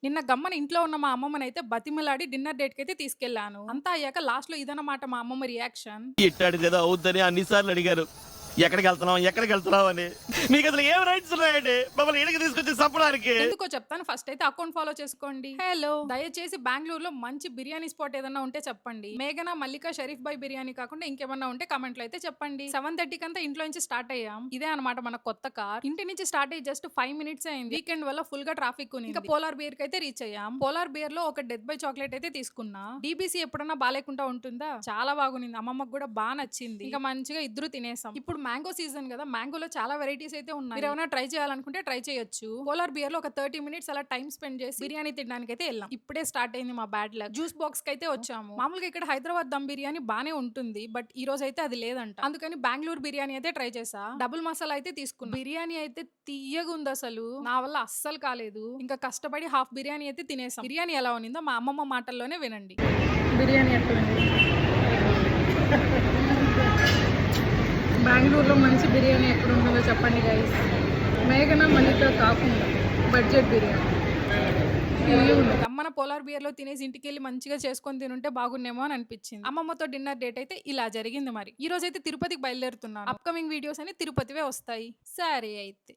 నిన్న గమ్మన ఇంట్లో ఉన్న మా అమ్మమ్మనైతే బతిమిలాడి డిన్నర్ డేట్‌కైతే తీసుకెళ్ళాను. అంతా అయ్యాక లాస్ట్‌లో ఇదన్నమాట మా అమ్మమ్మ రియాక్షన్. ఇట్టాడిదేదో అవుద్దని అన్ని సార్లు అడిగారు. ఎక్కడికెళ్తున్నాం? ఎక్కడికెళ్తున్నాం అని. మీకసలు ఏం రైట్స్ ఉన్నాయండి? మమ్మల్ని ఈడకి తీసుకొచ్చి చంపడానికి. ఎందుకో చెప్తాను. ఫస్ట్ అయితే అకౌంట్ ఫాలో చేసుకోండి. హలో! దయచేసి బెంగుళూరులో మంచి బిర్యానీ స్పాట్ ఏదన్నా ఉంటే చెప్పండి. మేఘన, మల్లిక, షరీఫ్ భాయ్ బిర్యానీ కాకుండా ఇంకేమన్నా ఉంటే కామెంట్‌లో అయితే చెప్పండి. 7:30 కంతా ఇంట్లో నుంచి స్టార్ట్ అయ్యాం. ఇదే అన్నమాట మన కొత్త కార్. ఇంటి నుంచి స్టార్ట్ అయ్యి జస్ట్ 5 మినిట్స్ అయింది. వీకెండ్ వల్ల ఫుల్ గా ట్రాఫిక్ ఉంది. ఇంకా పోలార్ బియర్ కి అయితే రీచ్ అయ్యాం. పోలార్ బియర్ లో ఒక డెత్ బై చాక్లెట్ అయితే తీసుకున్నా. డీబీసీ ఎప్పుడన్నా బాలేకుండా ఉంటుందా? చాలా బాగుంది. అమ్మమ్మకు కూడా బాగా నచ్చింది. ఇంకా మంచిగా ఇద్దరు తినేసాం. ఇప్పుడు మ్యాంగో సీజన్ కదా, మ్యాంగోలో చాలా వెరైటీస్ అయితే ఉన్నాయి. మీరు ఏమైనా ట్రై చేయాలనుకుంటే ట్రై చేయొచ్చు. పోలార్ బియర్ లో ఒక 30 మినిట్స్ అలా టైం స్పెండ్ చేసి బిర్యానీ తినడానికి అయితే వెళ్ళాం. ఇప్పుడే స్టార్ట్ అయింది మా బ్యాడ్ లక్. జ్యూస్ బాక్స్ కి అయితే వచ్చాము. మామూలుగా ఇక్కడ హైదరాబాద్ దమ్ బిర్యానీ బానే ఉంటుంది, బట్ ఈ రోజు అయితే అది లేదంట. అందుకని బెంగళూరు బిర్యానీ అయితే ట్రై చేసా. డబుల్ మసాలా అయితే తీసుకున్నా. బిర్యానీ అయితే తీయగుంది అసలు. నా వల్ల అస్సలు కాలేదు. ఇంకా కష్టపడి హాఫ్ బిర్యానీ అయితే తినేసాం. బిర్యానీ ఎలా ఉన్నిందో మా అమ్మమ్మ మాటల్లోనే వినండి. బిర్యానీ ఎట్లుంది? బెంగళూరులో మంచి బిర్యానీ ఎక్కడ ఉంటుందో చెప్పండి గైస్. మేఘన, మల్లిక కాకుండా బడ్జెట్ బిర్యానీ. అమ్మన పోలార్ బియర్ లో తినేసి ఇంటికి వెళ్ళి మంచిగా చేసుకొని తినుంటే బాగున్నేమో అని అనిపించింది. అమ్మమ్మతో డిన్నర్ డేట్ అయితే ఇలా జరిగింది. మరి ఈ రోజు అయితే తిరుపతికి బయలుదేరుతున్నాను. అప్కమింగ్ వీడియోస్ అని తిరుపతివే వస్తాయి. సరే అయితే.